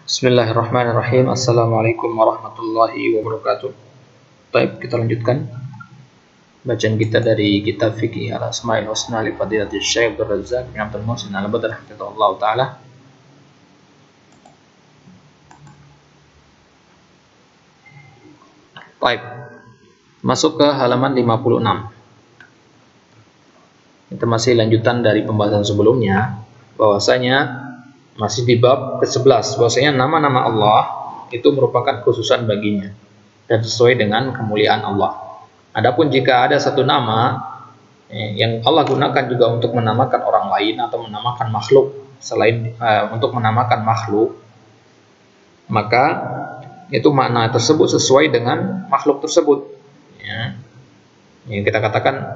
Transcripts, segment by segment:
Bismillahirrahmanirrahim. Assalamualaikum warahmatullahi wabarakatuh. Baik, kita lanjutkan bacaan kita dari kitab Fiqih Al-Asma'il Husna li Fadilatul Syekh Abdul Razzaq bin Abdul Muhsin Al-Badr hafizahullah taala. Baik. Masuk ke halaman 56. Kita masih lanjutan dari pembahasan sebelumnya, bahwasanya masih di bab ke-11, bahwasanya nama-nama Allah itu merupakan khususan baginya dan sesuai dengan kemuliaan Allah. Adapun jika ada satu nama yang Allah gunakan juga untuk menamakan orang lain atau menamakan makhluk selain untuk menamakan makhluk, maka itu makna tersebut sesuai dengan makhluk tersebut. Ya. Yang kita katakan,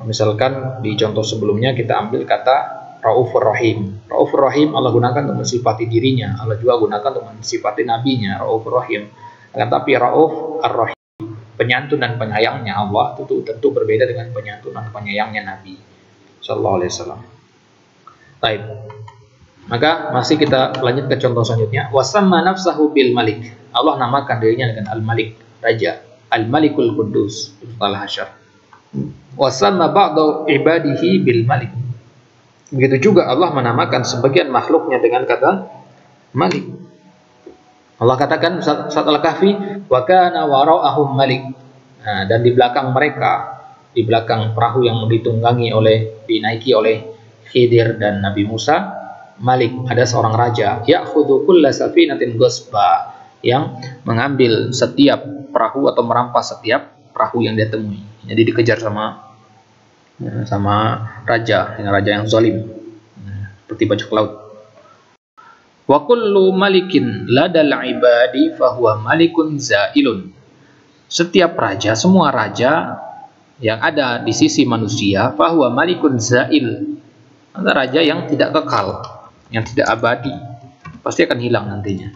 misalkan di contoh sebelumnya kita ambil kata Raufur Rahim. Raufur Rahim Allah gunakan untuk mensifati dirinya, Allah juga gunakan untuk mensifati nabinya, Raufur Rahim. Tetapi Rauf Ar-Rahim, penyantun dan penyayangnya Allah itu tentu berbeda dengan penyantun dan penyayangnya Nabi sallallahu alaihi wasallam. Baik. Maka masih kita lanjut ke contoh selanjutnya. Wasamma nafsahu bil Malik. Allah namakan dirinya dengan Al-Malik, raja, Al-Malikul Quddus, Al-Hasyr. Wasamma ba'du ibadihi bil Malik. Begitu juga Allah menamakan sebagian makhluknya dengan kata Malik. Allah katakan saat Al-Kahfi, wa kana wara'ahum Malik. Nah, dan di belakang mereka, di belakang perahu yang dinaiki oleh Khidir dan Nabi Musa, Malik, ada seorang raja, ya'khudhu kulla safinatin ghasba, yang mengambil setiap perahu atau merampas setiap perahu yang dia temui. Jadi dikejar sama raja, dengan raja yang zalim, seperti bajak laut. Wa kullu malikin ladal ibadi fahuwa malikun zailun. Setiap raja, semua raja yang ada di sisi manusia, fahuwa malikun zail, adalah raja yang tidak kekal, yang tidak abadi, pasti akan hilang nantinya.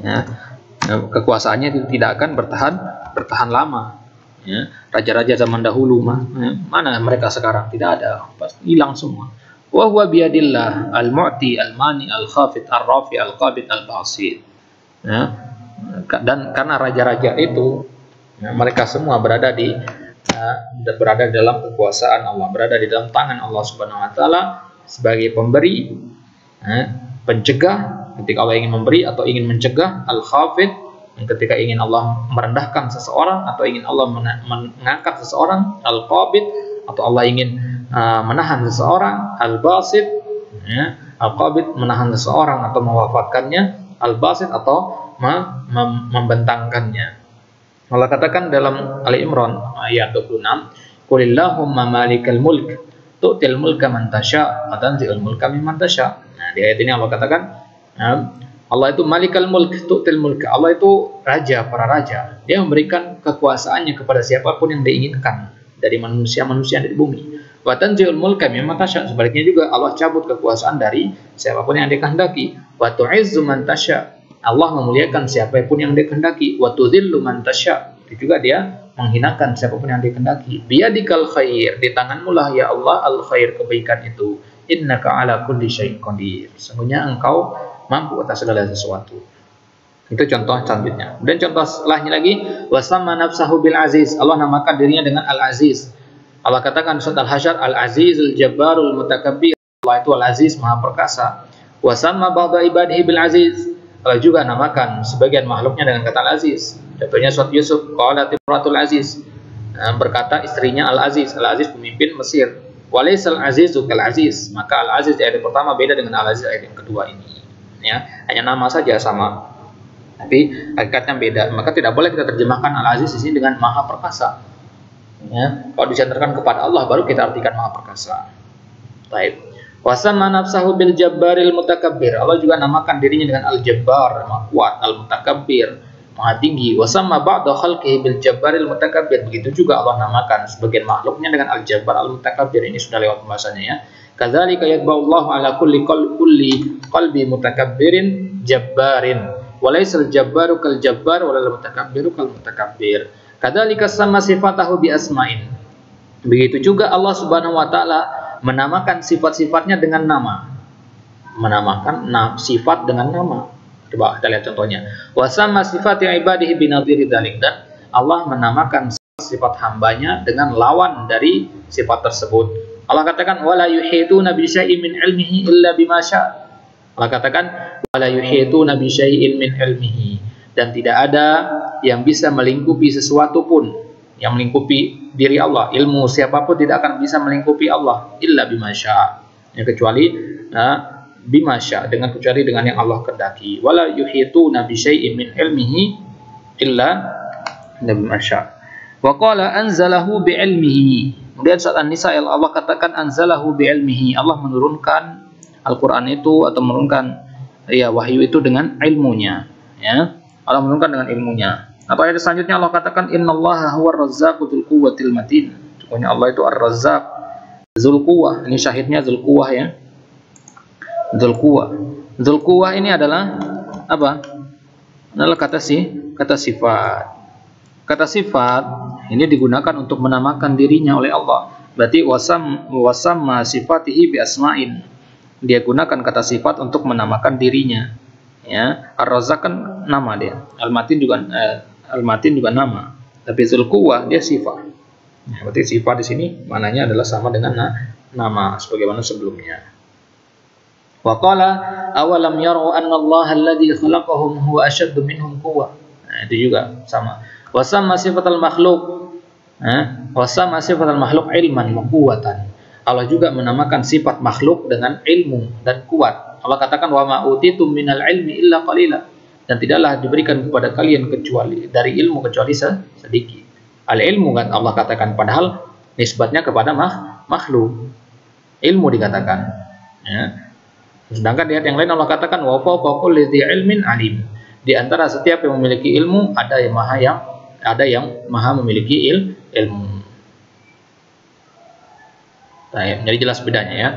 Ya, kekuasaannya itu tidak akan bertahan lama. Ya, raja-raja zaman dahulu mana mereka sekarang? Tidak ada, pasti hilang semua. Wa huwa biyadillah al-mu'ti al-mani al-khafid ar-rafi al-qabid al-basid. Ya, dan karena raja-raja itu mereka semua berada di dalam kekuasaan Allah, berada di dalam tangan Allah Subhanahu wa taala sebagai pemberi, pencegah ketika Allah ingin memberi atau ingin mencegah, al-khafid ketika ingin Allah merendahkan seseorang atau ingin Allah mengangkat seseorang, al-qabid atau Allah ingin menahan seseorang, al-basid, ya, al-qabid menahan seseorang atau mewafatkannya, al-basid atau membentangkannya. Allah katakan dalam Ali Imran ayat 26, qulillahumma malikal mulk tu'til mulka man tasha wa tanzi'ul mulka mimman tasha. Nah, di ayat ini Allah katakan Allah itu malikal mulk tu'til mulka. Allah itu raja para raja. Dia memberikan kekuasaannya kepada siapapun yang diinginkan dari manusia-manusia di bumi. Wa tanzi'ul mulka mimman tasha. Sebaliknya juga Allah cabut kekuasaan dari siapapun yang dikehendaki. Wa tu'izzu man tasha. Allah memuliakan siapapun yang dikehendaki. Wa tudhillu man tasha. Itu juga dia menghinakan siapapun yang dikehendaki. Biyadikal khair, di tanganmu lah ya Allah al-khair, kebaikan itu. Innaka ala kulli syai'in qadir. Sesungguhnya engkau mampu atas segala sesuatu. Itu contoh selanjutnya. Dan contoh setelahnya lagi, wasamma nafsahu bil aziz. Allah namakan dirinya dengan al-aziz. Allah katakan surat Al-Hasyr, al-azizul jabbarul mutakabbir. Allah itu al-aziz, maha perkasa. Wasamma ba'da ibadihi bil aziz. Allah juga namakan sebagian makhluknya dengan kata al-aziz. Contohnya surat Yusuf, qalat imratul aziz. Berkata istrinya al-aziz. Al-aziz pemimpin Mesir. Walaysal azizu kal aziz. Maka al-aziz di ayat pertama beda dengan al-aziz ayat yang kedua ini. Ya, hanya nama saja sama, tapi hakikatnya beda. Maka tidak boleh kita terjemahkan al-aziz di sini dengan maha perkasa. Ya, kalau dicenderkan kepada Allah baru kita artikan maha perkasa. Baik. Wasamma nafsahu bil jabbaril mutakabbir. Allah juga namakan dirinya dengan al-jabbar, maha kuat, al-mutakabbir, maha tinggi. Wasamma ba'da khalqihi bil jabbaril mutakabbir. Begitu juga Allah namakan sebagian makhluknya dengan al-jabbar al-mutakabbir. Ini sudah lewat pembahasannya ya. Kadzalika yatba'ullahu ala kulli qalbi mutakabbirin jabbarin. Walaysal jabbaru kal jabbar walal mutakabbiru kal mutakabbir. Kadzalika sama sifatahu bi asma'in. Begitu juga Allah Subhanahu wa taala menamakan sifat-sifatnya dengan nama. Menamakan sifat dengan nama. Coba kita lihat contohnya. Wa samma sifati ibadihi binadhiri dzalik, dan Allah menamakan sifat hambanya dengan lawan dari sifat tersebut. Allah katakan wala yuhituna bi syai'in min ilmihi illa bima syaa. Allah katakan wala yuhituna bi syai'in min ilmihi, dan tidak ada yang bisa melingkupi sesuatu pun, yang melingkupi diri Allah. Ilmu siapapun tidak akan bisa melingkupi Allah illa bima syaa, kecuali bima syaa, kecuali dengan yang Allah kehendaki. Wala yuhituna bi syai'in min ilmihi illa bima syaa. Wa qala anzalahu bi ilmihi. Kemudian surat An-Nisa Allah katakan anzalahu bi ilmihi. Allah menurunkan Al-Qur'an itu atau menurunkan wahyu itu dengan ilmunya, ya. Allah menurunkan dengan ilmunya. Atau ayat selanjutnya Allah katakan innallaha huwar razzaqu dzul quwwatil matin. Sesungguhnya Allah itu ar-razzaq dzul quwwah. Ini syahidnya dzul quwwah, ya. Dzul quwwah. Dzul quwwah ini adalah apa? Adalah kata sifat. Kata sifat ini digunakan untuk menamakan dirinya oleh Allah. Berarti wasamma sifatihi bi asma'in. Dia gunakan kata sifat untuk menamakan dirinya. Ya, Ar-Razzaq kan nama dia. Al-Matin juga nama. Tapi Dzul Quwwah dia sifat. Nah, berarti sifat di sini maknanya adalah sama dengan nama sebagaimana sebelumnya. Wa qala awalam yaru anna Allah alladhi khalaqahum huwa ashaddu minhum quwwah. Nah, itu juga sama. Wasamma sifatal makhluk, wasamma sifatal makhluk ilman wa quwwatan. Allah juga menamakan sifat makhluk dengan ilmu dan kuat. Allah katakan wa ma utitum minal ilmi illa qalila, dan tidaklah diberikan kepada kalian kecuali dari ilmu kecuali sedikit. Al ilmu kan Allah katakan, padahal nisbatnya kepada makhluk. Ilmu dikatakan, ya. Sedangkan di ayat yang lain Allah katakan wa fawqa kulli dzi ilmin alim. Di antara setiap yang memiliki ilmu ada yang maha memiliki ilmu. Baik, jadi jelas bedanya, ya.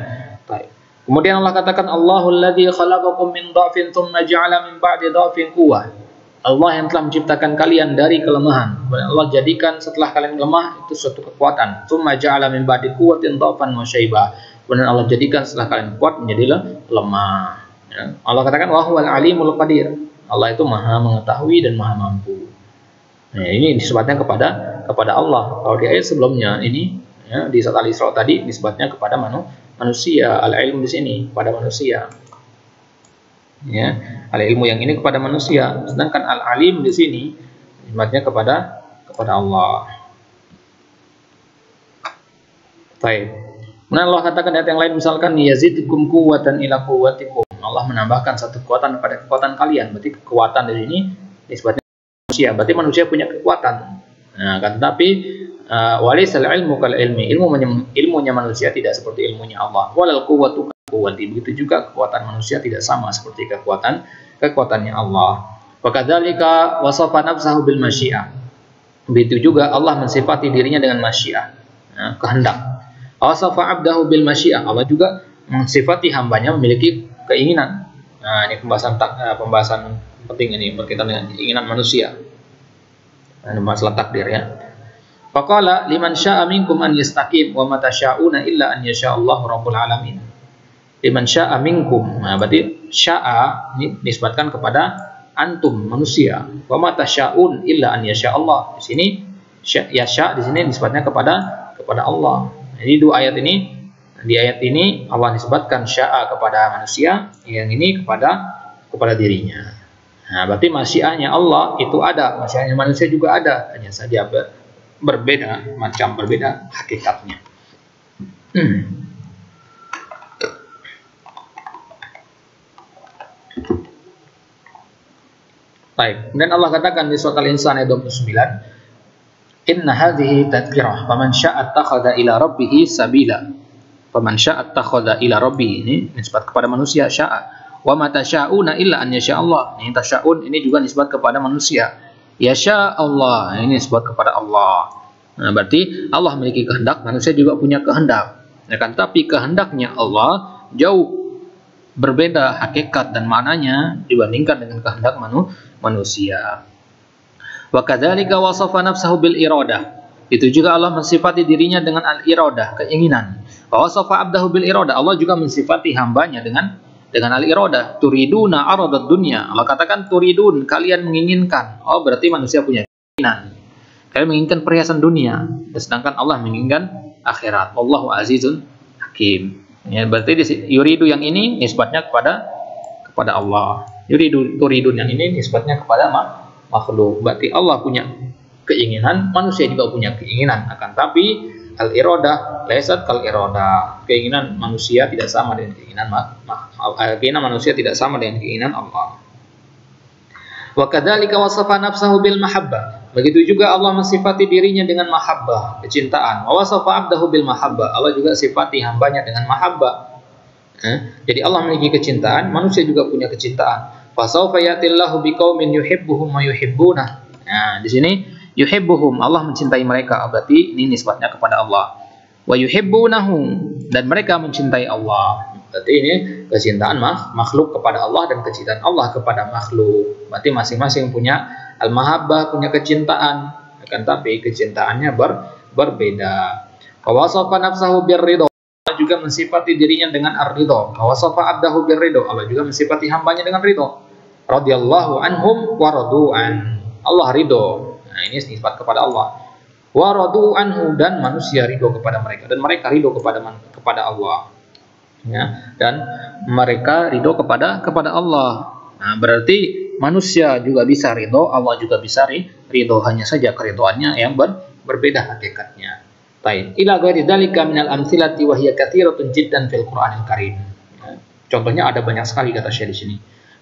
Baik. Kemudian Allah katakan Allahul ladzi khalaqakum min dha'fin tsumma ja'ala min ba'di dha'fin quwwah. Allah yang telah menciptakan kalian dari kelemahan. Allah jadikan setelah kalian lemah itu suatu kekuatan. Tsumma ja'ala min ba'di quwwatin dha'fan wa syaibah. Kemudian Allah jadikan setelah kalian kuat menjadi lemah. Ya. Allah katakan wa huwal alimul qadir. Allah itu maha mengetahui dan maha mampu. Nah, ini nisbatnya kepada Allah. Kalau di ayat sebelumnya ini, ya, di surat Al-Isra tadi nisbatnya kepada manusia. Al-ilmu di sini kepada manusia. Ya, al-ilmu yang ini kepada manusia. Sedangkan al-alim di sini nisbatnya kepada Allah. Baik. Kemudian Allah katakan di ayat yang lain, misalkan yazidkum quwwatan ila quwwatikum. Allah menambahkan satu kekuatan pada kekuatan kalian. Berarti kekuatan di sini nisbatnya manusia. Berarti manusia punya kekuatan. Nah, kan, tetapi walisal ilmu kal ilmi. Ilmunya manusia tidak seperti ilmunya Allah. Walal quwwatu kal quwwati. Begitu juga kekuatan manusia tidak sama seperti kekuatannya Allah. Wa kadzalika wasafa nafsahu bil masyiah. Begitu juga Allah mensifati dirinya dengan masyiah, kehendak. Wasafa abdahu bil masyiah. Allah juga mensifati hambanya memiliki keinginan. Nah, ini pembahasan penting ini berkaitan dengan keinginan manusia. Ini masalah takdir, ya. Faqala liman syaa'a minkum an yastaqim wa ma tasyauna illa an yasha'allahu rabbul alamin. Liman syaa'a minkum. Nah, berarti syaa'a ini nisbatkan kepada antum manusia. Wa ma tasyaun illa an yasha'allah. Di sini yasha' di sini nisbatnya kepada Allah. Jadi dua ayat ini, di ayat ini Allah nisbatkan sya'a kepada manusia, yang ini kepada dirinya. Nah, berarti masyiahnya Allah itu ada, masyiahnya manusia juga ada, hanya saja berbeda hakikatnya. Baik, dan Allah katakan di surat Al-Insan ayat 29, inna hadhihi tadhkirah faman syaa'a attakhadha ila rabbih sabila. Faman syaa'a attakhadha ila rabbih, ini nisbat kepada manusia syaa'a. Wa ma tasyauna illa an yasha Allah. Ini tasyaun ini juga nisbat kepada manusia. Yasha Allah, ini nisbat kepada Allah. Nah, berarti Allah memiliki kehendak, manusia juga punya kehendak. Ya kan, tapi kehendaknya Allah jauh berbeda hakikat dan maknanya dibandingkan dengan kehendak manusia. Wa kadzalika wasafa nafsahu bil iradah. Itu juga Allah mensifati dirinya dengan al-iradah, keinginan. Wa wasafa abdahu bil iradah. Allah juga mensifati hambanya dengan dengan al-iradah. Turiduna aradad dunya. Allah katakan turidun, kalian menginginkan. Oh, berarti manusia punya keinginan. Kalian menginginkan perhiasan dunia, sedangkan Allah menginginkan akhirat. Wallahu azizun hakim. Ya, berarti yuridu yang ini nisbatnya kepada Allah. Yuridu turidun yang ini nisbatnya kepada makhluk. Berarti Allah punya keinginan, manusia juga punya keinginan. Akan tapi al-iradah laisat kal iradah. Keinginan manusia tidak sama dengan keinginan manusia tidak sama dengan keinginan Allah. Wa kadzalika wasafa nafsahu bil mahabbah. Begitu juga Allah mensifati dirinya dengan mahabbah, kecintaan. Wa wasafa abdahu bil mahabbah. Allah juga sifati hambanya dengan mahabbah. Jadi Allah memiliki kecintaan, manusia juga punya kecintaan. Fa sawfa yatillahu biqaumin yuhibbuhum wa yuhibbunah. Nah, di sini yuhibbuhum, Allah mencintai mereka, berarti ini nisbatnya kepada Allah. Wa yuhibbunahu, dan mereka mencintai Allah. Berarti ini kecintaan makhluk kepada Allah dan kecintaan Allah kepada makhluk. Berarti masing-masing punya al-mahabbah, punya kecintaan, akan tapi kecintaannya berbeda. Wa wasafa nafsahu birridha, Allah juga mensifati dirinya dengan ar-ridha. Wa wasafa abdahu birridha, Allah juga mensifati hambanya dengan ridha. Radhiyallahu anhum wa radu'an. Allah ridho. Nah, ini sifat kepada Allah. Wa radu anhu, dan manusia ridho kepada mereka, dan mereka ridho kepada Allah. Ya, dan mereka ridho kepada Allah. Nah, berarti manusia juga bisa ridho, Allah juga bisa ridho, hanya saja keridhoannya yang berbeda hakikatnya. Baik, ila ghairi dzalika minal amthilati wa hiya katsiratun jiddan fil Qur'anil Karim. Ya, contohnya ada banyak sekali kata Syekh di sini.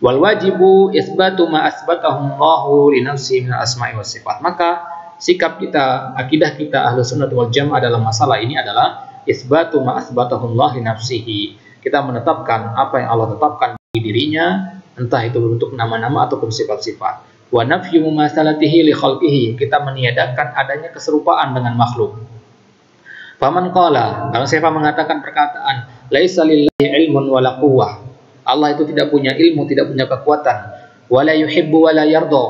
Wal wajibu isbatu ma asbatahu Allahu li nafsihi min asma'i was sifat. Maka sikap kita, akidah kita Ahlus Sunnah wal Jamaah dalam masalah ini adalah isbatu ma asbatahu Allah li nafsihi. Kita menetapkan apa yang Allah tetapkan bagi dirinya, entah itu bentuk nama-nama ataupun sifat-sifat. Wa nafyu mumasalatihi li khalqihi. Kita meniadakan adanya keserupaan dengan makhluk. Faman qala, kalau siapa mengatakan perkataan laisa lillahi ilmun wala quwwah, Allah itu tidak punya ilmu, tidak punya kekuatan, wala yuhibbu wala yarda,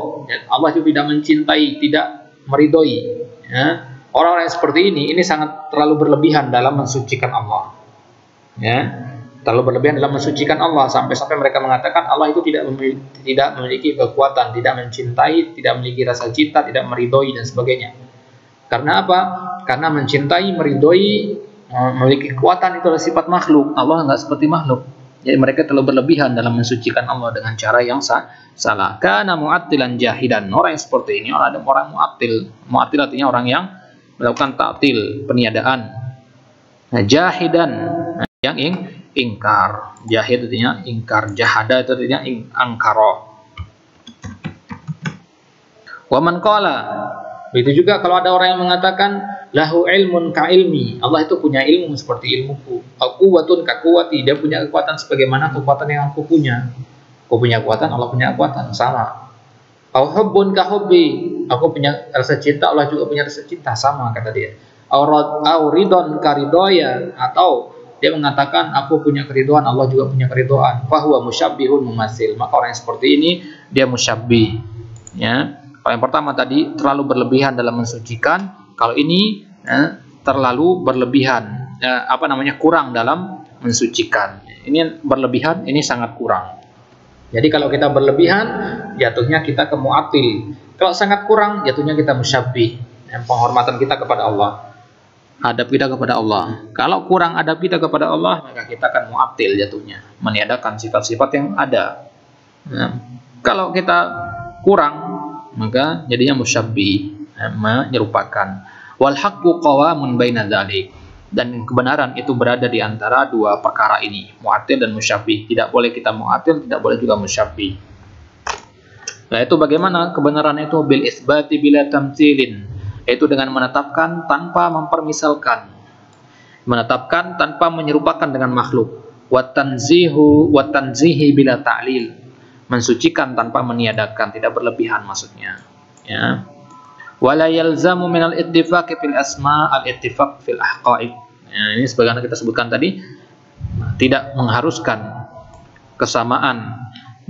Allah itu tidak mencintai, tidak meridhoi. Ya, orang-orang yang seperti ini sangat terlalu berlebihan dalam mensucikan Allah. Ya, terlalu berlebihan dalam mensucikan Allah, sampai-sampai mereka mengatakan Allah itu tidak memiliki kekuatan, tidak mencintai, tidak memiliki rasa cinta, tidak meridhoi dan sebagainya. Karena apa? Karena mencintai, meridhoi, memiliki kekuatan itu adalah sifat makhluk. Allah enggak seperti makhluk. Jadi mereka terlalu berlebihan dalam mensucikan Allah dengan cara yang salah. Kana mu'attilan jahidan. Orang yang seperti ini orang mu'attil. Mu'attil artinya orang yang melakukan ta'til, peniadaan. Nah, jahidan yang ingkar. Jahid artinya ingkar. Jahada itu artinya angkara. Wa man qala, begitu juga kalau ada orang yang mengatakan lahu ilmun ka ilmi, Allah itu punya ilmu seperti ilmuku. Quwwatun ka quwwati, dia punya kekuatan sebagaimana kekuatan yang aku punya. Aku punya kekuatan, Allah punya kekuatan, sama. Au hubbun ka hubbi, aku punya rasa cinta, Allah juga punya rasa cinta, sama kata dia. Au ridon ka ridhoya, atau dia mengatakan aku punya keridhaan, Allah juga punya keridhaan. Fa huwa musyabbihun mumatsil, maka orang yang seperti ini dia musyabbih. Ya. Kalau yang pertama tadi terlalu berlebihan dalam mensucikan, kalau ini terlalu berlebihan, kurang dalam mensucikan. Ini berlebihan, ini sangat kurang. Jadi kalau kita berlebihan, jatuhnya kita ke mu'attil. Kalau sangat kurang, jatuhnya kita musyabbih. Penghormatan kita kepada Allah, adab kita kepada Allah. Kalau kurang adab kita kepada Allah, maka kita akan mu'attil jatuhnya, meniadakan sifat-sifat yang ada. Kalau kita kurang, maka jadinya musyabbih, menyerupakan. Wal haqqu qawamun baina dzalik, dan kebenaran itu berada di antara dua perkara ini, mu'attil dan musyabbih. Tidak boleh kita mu'attil, tidak boleh juga musyabbih. Nah, itu bagaimana kebenaran itu? Bil isbati bila tamtsilin, yaitu dengan menetapkan tanpa mempermisalkan, menetapkan tanpa menyerupakan dengan makhluk. Wa tanzihi bila ta'lil, mensucikan tanpa meniadakan, tidak berlebihan maksudnya. Ya. Wala yalzamu minal ittifaq fil asma al ittifaq fil ahqaiq. Ya, ini sebagaimana kita sebutkan tadi, tidak mengharuskan kesamaan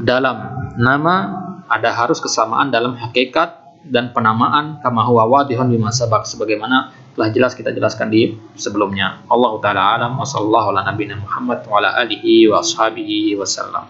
dalam nama, harus kesamaan dalam hakikat dan penamaan, kama huwa wadihun bima sabaq, sebagaimana telah jelas kita jelaskan di sebelumnya. Allahu taala alam wa sallallahu ala nabiyina Muhammad wa ala alihi wa ashabihi wasallam.